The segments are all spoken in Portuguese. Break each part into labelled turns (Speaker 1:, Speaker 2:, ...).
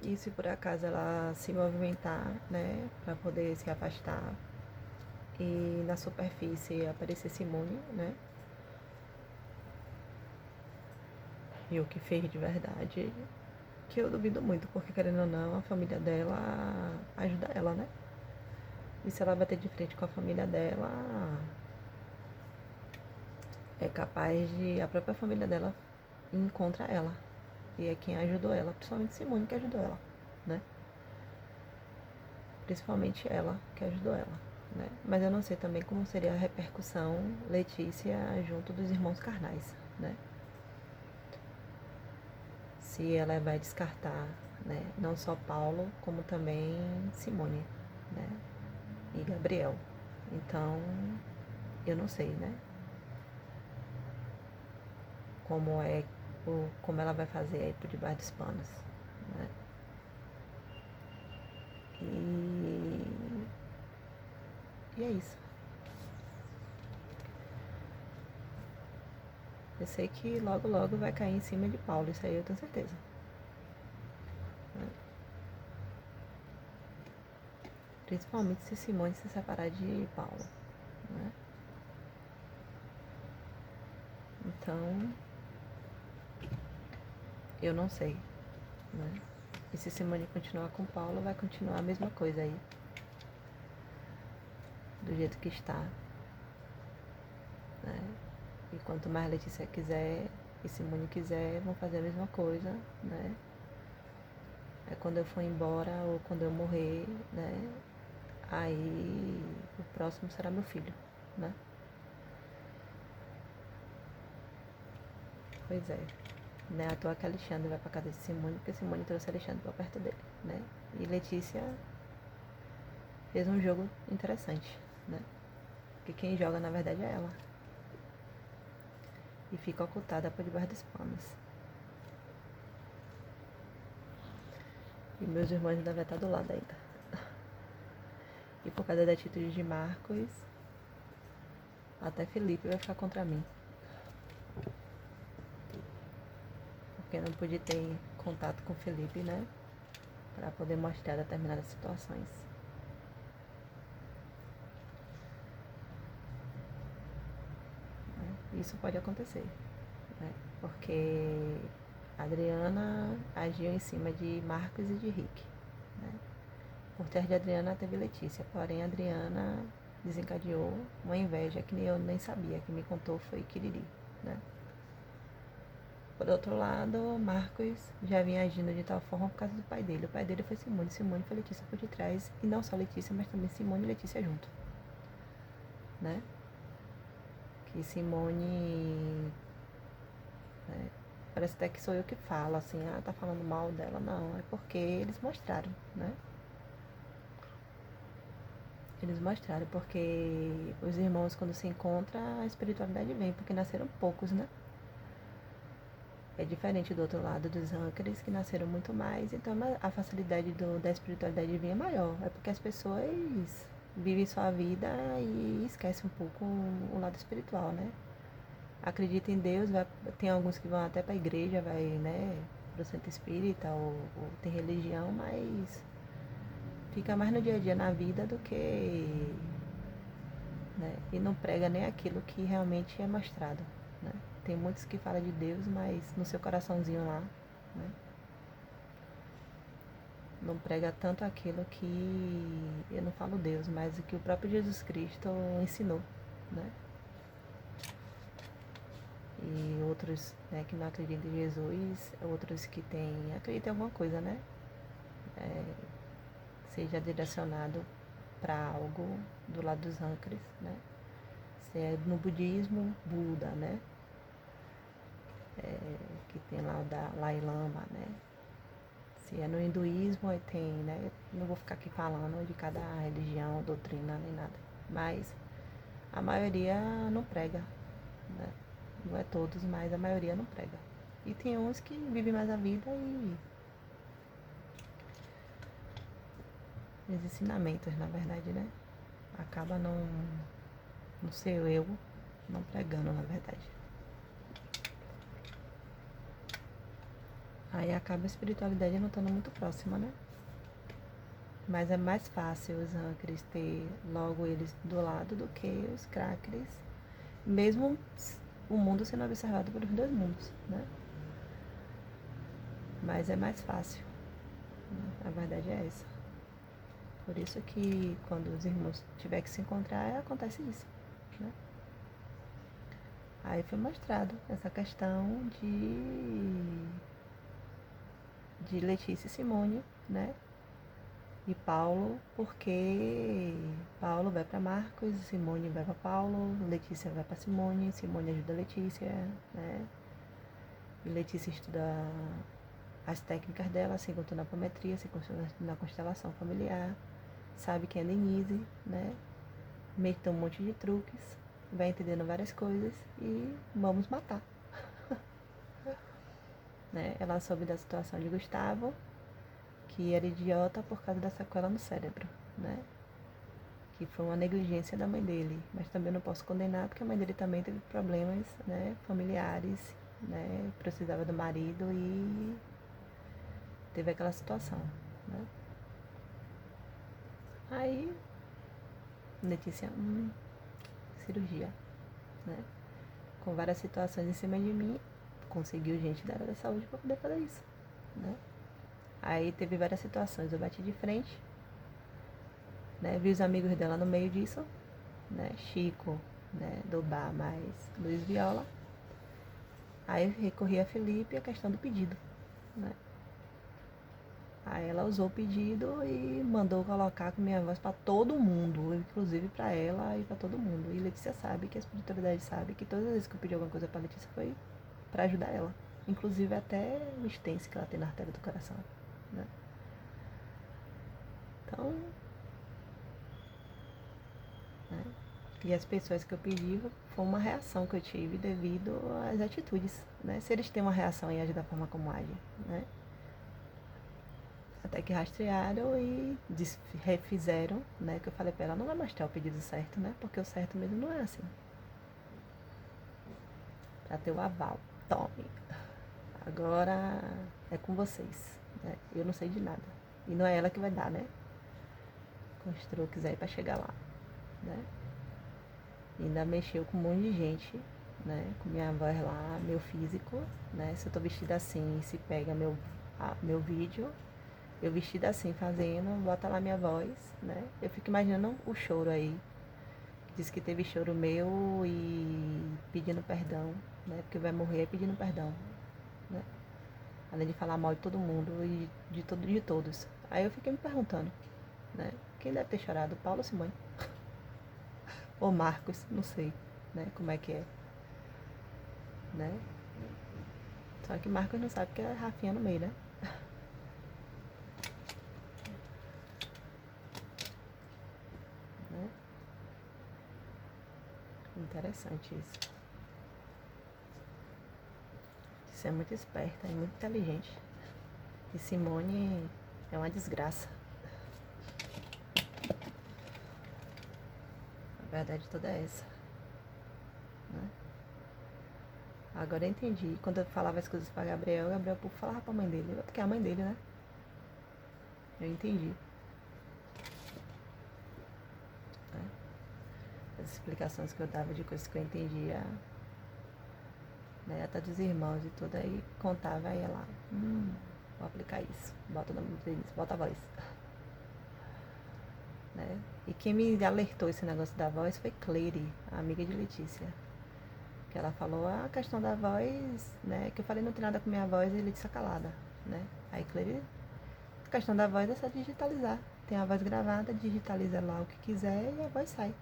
Speaker 1: E se por acaso ela se movimentar, né, para poder se afastar e na superfície aparecer Simone, né, e o que fez de verdade, que eu duvido muito, porque querendo ou não, a família dela ajuda ela, né? E se ela bater de frente com a família dela, é capaz de a própria família dela encontra ela. E é quem ajudou ela, principalmente Simone que ajudou ela, né? Principalmente ela que ajudou ela, né? Mas eu não sei também como seria a repercussão Letícia junto dos irmãos carnais, né? Se ela vai descartar, né? Não só Paulo, como também Simone, né? E Gabriel. Então, eu não sei, né? Como ela vai fazer aí por debaixo dos panos, né? E é isso. Eu sei que logo, logo vai cair em cima de Paulo, isso aí eu tenho certeza. Né? Principalmente se Simone se separar de Paulo, né? Então, eu não sei, né? E se Simone continuar com Paulo, vai continuar a mesma coisa aí. Do jeito que está, né? E quanto mais Letícia quiser e Simone quiser, vão fazer a mesma coisa, né? É quando eu for embora ou quando eu morrer, né? Aí o próximo será meu filho, né? Pois é. Né? À toa que Alexandre vai pra casa de Simone, porque Simone trouxe Alexandre pra perto dele, né? E Letícia fez um jogo interessante, né? Porque quem joga na verdade é ela. E fica ocultada por debaixo dos panos. E meus irmãos ainda vai estar do lado ainda. E por causa da atitude de Marcos, até Felipe vai ficar contra mim. Porque não pude ter contato com Felipe, né? Pra poder mostrar determinadas situações. Né? Isso pode acontecer, né? Porque a Adriana agiu em cima de Marcos e de Rick, né? Por trás de Adriana teve Letícia, porém a Adriana desencadeou uma inveja que eu nem sabia, que me contou foi Kiriri, né? Por outro lado, Marcos já vinha agindo de tal forma por causa do pai dele. O pai dele foi Simone, Simone foi Letícia por detrás, e não só Letícia, mas também Simone e Letícia junto, né? Que Simone, né, parece até que sou eu que falo, assim, tá falando mal dela. Não, é porque eles mostraram, né? Eles mostraram, porque os irmãos, quando se encontram, a espiritualidade vem, porque nasceram poucos, né? É diferente do outro lado dos ângeles, que nasceram muito mais, então a facilidade da espiritualidade vir é maior. É porque as pessoas vivem sua vida e esquecem um pouco o lado espiritual, né? Acredita em Deus, tem alguns que vão até para a igreja, vai, né, pro centro espírita ou tem religião, mas fica mais no dia a dia na vida do que, né, e não prega nem aquilo que realmente é mostrado, né? Tem muitos que falam de Deus, mas no seu coraçãozinho lá, né, não prega tanto aquilo que, eu não falo Deus, mas o que o próprio Jesus Cristo ensinou, né? E outros, né, que não acreditam em Jesus, outros que acreditam em alguma coisa, né? Seja direcionado para algo do lado dos âncares, né? Se é no budismo, Buda, né? Que tem lá o Dalai Lama, né? Se é no hinduísmo, aí tem, né? Não vou ficar aqui falando de cada religião, doutrina, nem nada. Mas a maioria não prega, né? Não é todos, mas a maioria não prega. E tem uns que vivem mais a vida e os ensinamentos, na verdade, né? Acaba não ser eu não pregando, na verdade. Aí acaba a espiritualidade não estando muito próxima, né? Mas é mais fácil os âncares ter logo eles do lado do que os crackers, mesmo o mundo sendo observado pelos dois mundos, né? Mas é mais fácil, né? A verdade é essa. Por isso que quando os irmãos tiver que se encontrar, acontece isso, né? Aí foi mostrado essa questão de Letícia e Simone, né? E Paulo, porque Paulo vai para Marcos, Simone vai para Paulo, Letícia vai para Simone, Simone ajuda a Letícia, né? E Letícia estuda as técnicas dela, se encontrou na apometria, se encontrou na constelação familiar, sabe quem é Denise, né? Mete um monte de truques, vai entendendo várias coisas e vamos matar. Né? Ela soube da situação de Gustavo, que era idiota por causa da sequela no cérebro, né? Que foi uma negligência da mãe dele, mas também não posso condenar porque a mãe dele também teve problemas, né, familiares, né, precisava do marido e teve aquela situação, né? Aí, Letícia, cirurgia, né? Com várias situações em cima de mim, conseguiu gente da área da saúde para poder fazer isso, né? Aí teve várias situações, eu bati de frente, né? Vi os amigos dela no meio disso, né? Chico, né? Do bar, mais Luiz Viola. Aí eu recorri a Felipe a questão do pedido, né? Aí ela usou o pedido e mandou colocar com minha voz para todo mundo, inclusive para ela e para todo mundo. E Letícia sabe, que a espiritualidade sabe, que todas as vezes que eu pedi alguma coisa para Letícia foi para ajudar ela. Inclusive até o stence que ela tem na artéria do coração, né? Então, né? E as pessoas que eu pedi foi uma reação que eu tive devido às atitudes, né? Se eles têm uma reação e agem da forma como agem, né? Até que rastrearam e refizeram, né? Que eu falei pra ela, não vai mostrar o pedido certo, né? Porque o certo mesmo não é assim. Pra ter o aval. Tome. Agora é com vocês, né? Eu não sei de nada. E não é ela que vai dar, né? Construiu, quiser ir pra chegar lá, né? E ainda mexeu com um monte de gente, né? Com minha voz lá, meu físico, né? Se eu tô vestida assim, se pega meu vídeo, eu vestida assim, fazendo, bota lá minha voz, né? Eu fico imaginando o choro aí. Diz que teve choro meu e pedindo perdão, né? Porque vai morrer pedindo perdão, né? Além de falar mal de todo mundo e de todos. Aí eu fiquei me perguntando, né? Quem deve ter chorado? Paulo ou Simone? Ou Marcos? Não sei, né? Como é que é, né? Só que Marcos não sabe que é Rafinha no meio, né? Né? Interessante isso. Você é muito esperta e muito inteligente. E Simone é uma desgraça. A verdade toda é essa, né? Agora eu entendi. Quando eu falava as coisas pra Gabriel falava pra mãe dele. Porque é a mãe dele, né? Eu entendi, né? As explicações que eu dava de coisas que eu entendia, né? Até dos irmãos e tudo. Aí contava, aí ela, vou aplicar isso. Bota o nome deles, bota a voz. Né? E quem me alertou esse negócio da voz foi Cleire, a amiga de Letícia. Que ela falou a questão da voz, né? Que eu falei não tem nada com minha voz e Letícia calada, né? Aí Cleire, a questão da voz é só digitalizar. Tem a voz gravada, digitaliza lá o que quiser e a voz sai.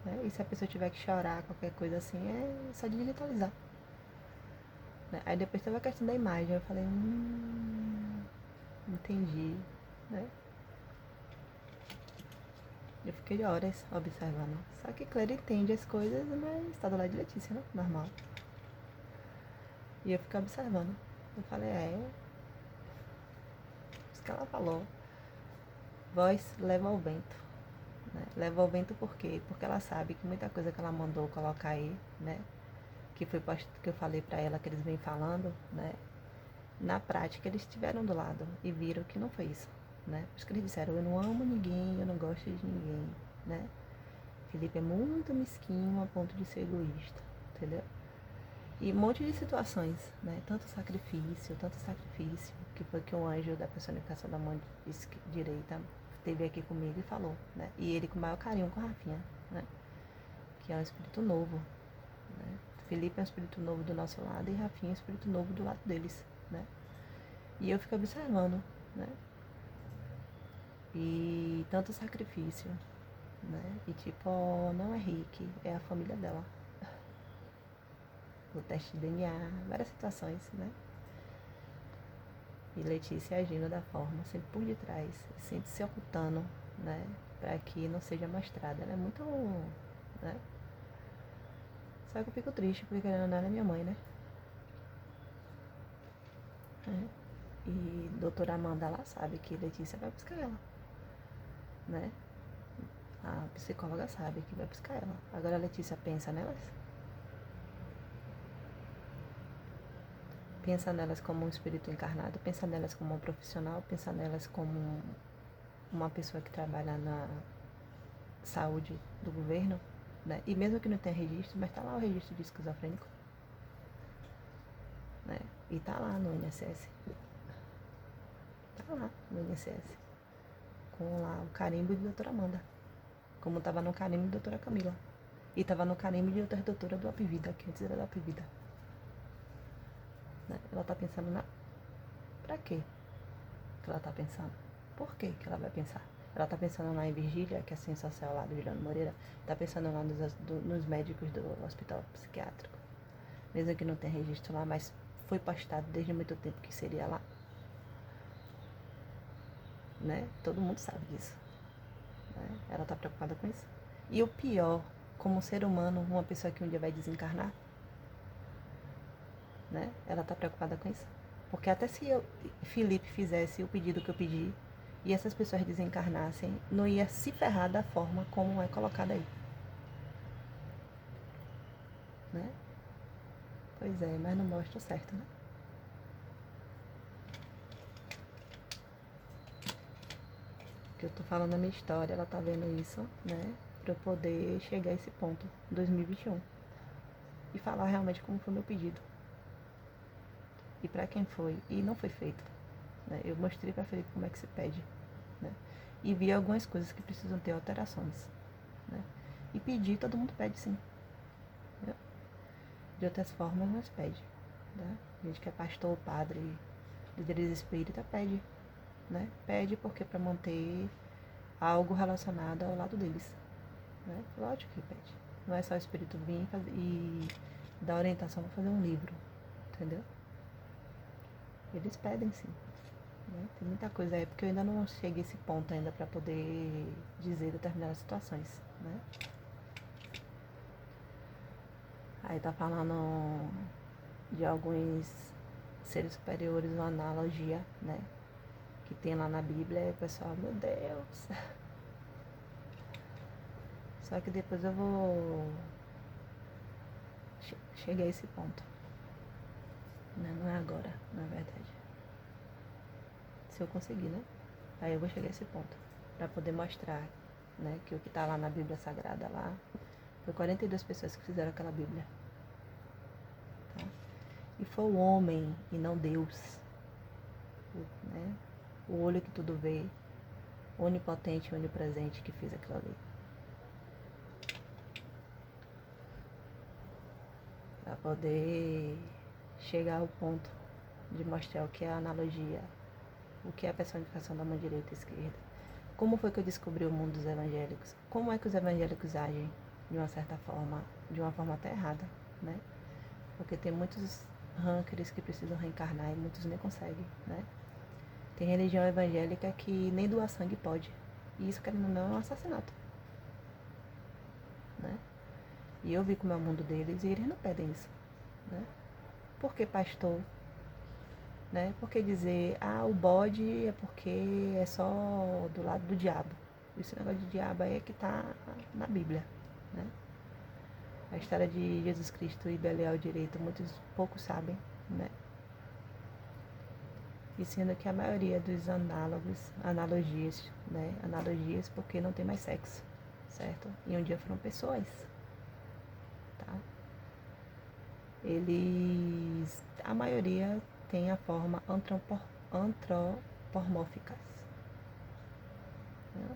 Speaker 1: Né? E se a pessoa tiver que chorar, qualquer coisa assim, é só digitalizar. Né? Aí depois teve a questão da imagem, eu falei, entendi, né? Eu fiquei horas observando. Só que Claire entende as coisas, mas tá do lado de Letícia, né? Normal. E eu fiquei observando. Eu falei, isso que ela falou. Voz leva ao vento. Né? Leva ao vento por quê? Porque ela sabe que muita coisa que ela mandou colocar aí, né? Que foi que eu falei pra ela que eles vêm falando, né? na prática eles estiveram do lado e viram que não foi isso, né? Por isso que eles disseram, eu não amo ninguém, eu não gosto de ninguém, né? Felipe é muito mesquinho a ponto de ser egoísta, entendeu? E um monte de situações, né? Tanto sacrifício, que foi que um anjo da personificação da mão direita esteve aqui comigo e falou, né? E ele com o maior carinho com a Rafinha, né? Que é um espírito novo, né? Felipe é um espírito novo do nosso lado e Rafinha é um espírito novo do lado deles, né? E eu fico observando, né? E tanto sacrifício, né? E tipo, não é Rick, é a família dela. O teste de DNA, várias situações, né? E Letícia agindo da forma, sempre por detrás, sempre se ocultando, né? Pra que não seja mostrada. Ela é muito, né? Só que eu fico triste, porque querendo ou não, ela é minha mãe, né? É. E doutora Amanda, ela sabe que Letícia vai buscar ela, né? A psicóloga sabe que vai buscar ela. Agora a Letícia pensa nelas? Pensa nelas como um espírito encarnado, pensa nelas como um profissional, pensa nelas como uma pessoa que trabalha na saúde do governo, né? E mesmo que não tenha registro, mas tá lá o registro de esquizofrênico, né? E tá lá no INSS. Tá lá no INSS. Com lá o carimbo de doutora Amanda. Como tava no carimbo de doutora Camila. E tava no carimbo de outra doutora do Apivida, que antes era do Apivida. Né? Ela tá pensando na... Pra quê que ela tá pensando? Por que que ela vai pensar? Ela tá pensando lá em Virgília, que é assistente social lá do Juliano Moreira. Tá pensando lá nos médicos do hospital psiquiátrico. Mesmo que não tenha registro lá, mas foi postado desde muito tempo que seria lá. Né? Todo mundo sabe disso. Né? Ela tá preocupada com isso. E o pior, como ser humano, uma pessoa que um dia vai desencarnar, né? Ela tá preocupada com isso. Porque até se Felipe fizesse o pedido que eu pedi e essas pessoas desencarnassem, não ia se ferrar da forma como é colocada aí. Né? Pois é, mas não mostra o certo, né? Que eu tô falando a minha história, ela tá vendo isso, né? Pra eu poder chegar a esse ponto, 2021. E falar realmente como foi meu pedido. E pra quem foi. E não foi feito. Né? Eu mostrei pra Felipe como é que se pede. Né? E vi algumas coisas que precisam ter alterações. Né? E pedir, todo mundo pede sim. Né? De outras formas, mas pede. Né? Gente que é pastor, padre, líderes espírita, pede. Né? Pede porque para manter algo relacionado ao lado deles. Né? Lógico que pede. Não é só o espírito vir e dar orientação para fazer um livro. Entendeu? Eles pedem sim. Né? Tem muita coisa aí, porque eu ainda não cheguei a esse ponto ainda para poder dizer determinadas situações. Né? Aí tá falando de alguns seres superiores, uma analogia, né? Que tem lá na Bíblia, e o pessoal, meu Deus. Só que depois eu vou chegar a esse ponto. Né? Não é agora, na verdade. Se eu conseguir, né? Aí eu vou chegar a esse ponto. Pra poder mostrar, né? Que o que tá lá na Bíblia Sagrada lá, foi 42 pessoas que fizeram aquela Bíblia. Tá? E foi o homem e não Deus. Né? O olho que tudo vê, onipotente e onipresente que fez aquilo ali. Para poder chegar ao ponto de mostrar o que é a analogia, o que é a personificação da mão direita e esquerda. Como foi que eu descobri o mundo dos evangélicos? Como é que os evangélicos agem de uma certa forma, de uma forma até errada, né? Porque tem muitos rankers que precisam reencarnar e muitos nem conseguem, né? Tem religião evangélica que nem doar sangue pode. E isso, querendo ou não, é um assassinato. Né? E eu vi como é o mundo deles e eles não pedem isso. Né? Por que pastor? Né? Por que dizer, o bode é porque é só do lado do diabo? Esse negócio de diabo aí é que está na Bíblia. Né? A história de Jesus Cristo e Belial direito, muitos poucos sabem. Né? E sendo que a maioria dos analogias, né? Analogias porque não tem mais sexo, certo? E um dia foram pessoas, tá? A maioria tem a forma antropomórficas. Né?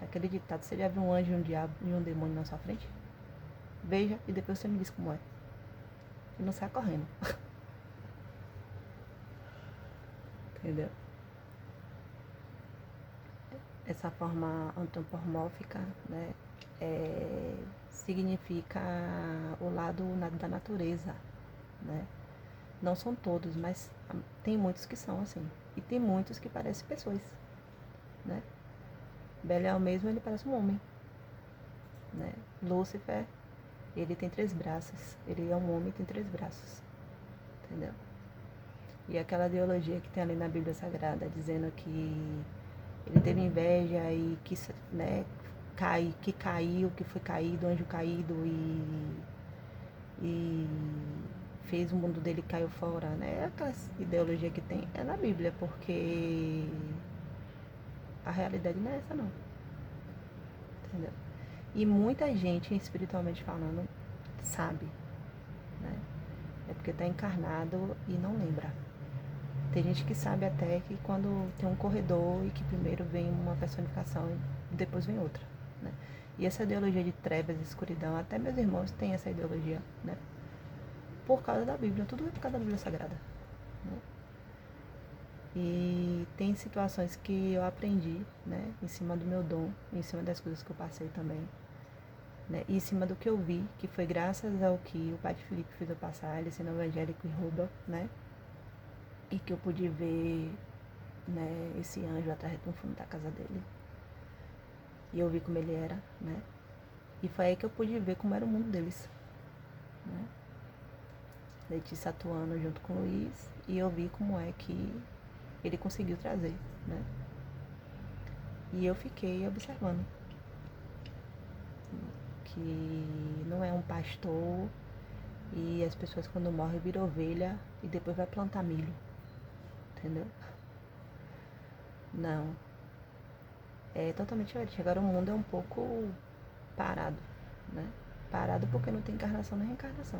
Speaker 1: É aquele ditado, você já viu um anjo, um diabo e um demônio na sua frente? Veja e depois você me diz como é. E não sai correndo. Entendeu? Essa forma antropomórfica, né, significa o lado da natureza, né? Não são todos, mas tem muitos que são assim. E tem muitos que parecem pessoas, né? Belial mesmo, ele parece um homem, né? Lúcifer, ele tem 3 braços. Ele é um homem e tem 3 braços, entendeu? E aquela ideologia que tem ali na Bíblia Sagrada, dizendo que ele teve inveja e quis, né, que foi caído, anjo caído e fez o mundo dele caiu fora, né? Aquela ideologia que tem é na Bíblia, porque a realidade não é essa não, entendeu? E muita gente, espiritualmente falando, sabe, né? É porque tá encarnado e não lembra. Tem gente que sabe até que quando tem um corredor e que primeiro vem uma personificação e depois vem outra, né? E essa ideologia de trevas e escuridão, até meus irmãos têm essa ideologia, né? Por causa da Bíblia, tudo é por causa da Bíblia Sagrada, né? E tem situações que eu aprendi, né? Em cima do meu dom, em cima das coisas que eu passei também, né? E em cima do que eu vi, que foi graças ao que o Padre Felipe fez eu passar, ele sendo evangélico em Rubel, né? E que eu pude ver, né, esse anjo atrás do fundo da casa dele. E eu vi como ele era, né? E foi aí que eu pude ver como era o mundo deles, né? Letícia atuando junto com o Luiz, e eu vi como é que ele conseguiu trazer, né? E eu fiquei observando que não é um pastor e as pessoas quando morrem viram ovelha e depois vai plantar milho, entendeu? Não. É totalmente diferente. Agora o mundo é um pouco parado, né? Parado porque não tem encarnação nem reencarnação,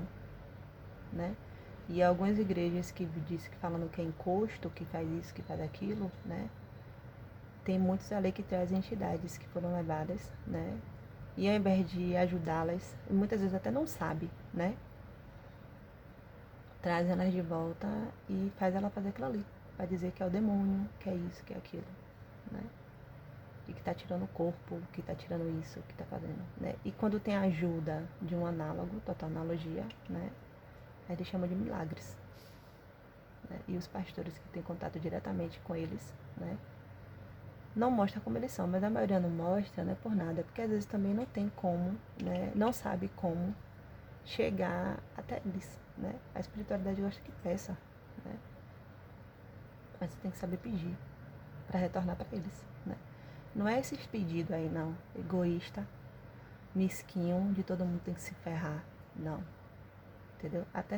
Speaker 1: né? E algumas igrejas que dizem que falando que é encosto, que faz isso, que faz aquilo, né? Tem muitos ali que trazem entidades que foram levadas, né? E ao invés de ajudá-las, muitas vezes até não sabe, né? Traz elas de volta e faz ela fazer aquilo ali. Pra dizer que é o demônio, que é isso, que é aquilo, né? E que tá tirando o corpo, que tá tirando isso, que tá fazendo, né? E quando tem a ajuda de um análogo, total analogia, né? Aí ele chama de milagres, né? E os pastores que têm contato diretamente com eles, né? Não mostra como eles são, mas a maioria não mostra, não é por nada, porque às vezes também não tem como, né? Não sabe como chegar até eles, né? A espiritualidade gosta que peça, né? Mas você tem que saber pedir para retornar para eles, né? Não é esses pedidos aí, não. Egoísta, mesquinho, de todo mundo tem que se ferrar. Não. Entendeu? Até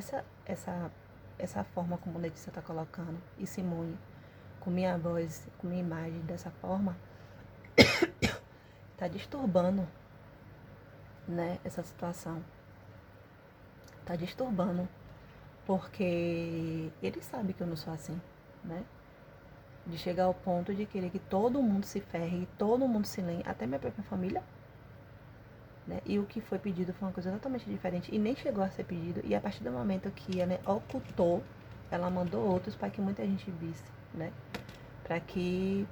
Speaker 1: essa forma como Letícia está colocando, e Simone, com minha voz, com minha imagem dessa forma, está disturbando, né, essa situação. Está disturbando. Porque ele sabe que eu não sou assim, né? De chegar ao ponto de querer que todo mundo se ferre, e todo mundo se lembre, até minha própria família. Né? E o que foi pedido foi uma coisa totalmente diferente e nem chegou a ser pedido. E a partir do momento que ela ocultou, ela mandou outros para que muita gente visse, né? Para que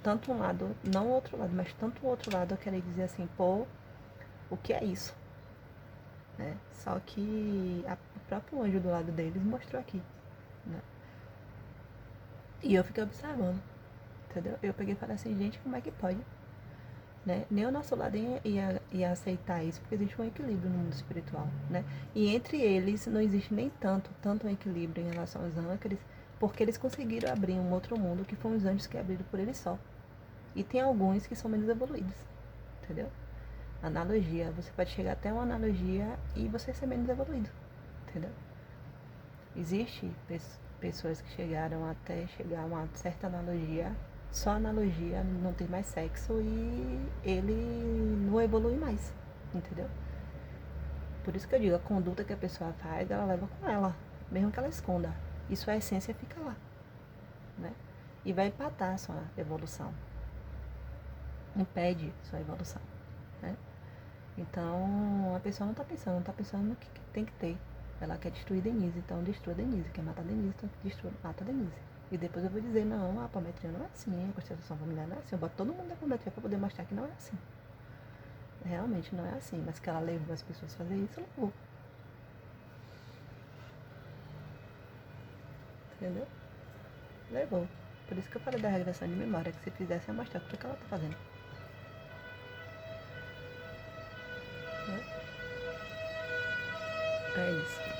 Speaker 1: tanto um lado, não o outro lado, mas tanto o outro lado eu queria dizer assim, pô, o que é isso? Né? Só que o próprio anjo do lado deles mostrou aqui, né? E eu fiquei observando, entendeu? Eu peguei e falei assim, gente, como é que pode? Né? Nem o nosso lado ia aceitar isso, porque existe um equilíbrio no mundo espiritual, né? E entre eles não existe nem tanto um equilíbrio em relação aos ângeles, porque eles conseguiram abrir um outro mundo que foram os anjos que abriram por eles só. E tem alguns que são menos evoluídos, entendeu? Analogia, você pode chegar até uma analogia e você ser menos evoluído, entendeu? Existe pessoas que chegaram até chegar a uma certa analogia, só analogia, não tem mais sexo e ele não evolui mais, entendeu? Por isso que eu digo, a conduta que a pessoa faz, ela leva com ela, mesmo que ela esconda. E sua essência fica lá, né? E vai empatar a sua evolução. Impede sua evolução, né? Então, a pessoa não tá pensando no que tem que ter. Ela quer destruir Denise, então destrua Denise. Quer matar Denise, então mata Denise. E depois eu vou dizer, não, a apometria não é assim, a constelação familiar não é assim. Eu boto todo mundo da apometria pra poder mostrar que não é assim. Realmente não é assim, mas que ela levou as pessoas a fazer isso, ela levou. Entendeu? Levou. Por isso que eu falei da regressão de memória, que se fizesse ia mostrar o que ela tá fazendo. Né? É isso.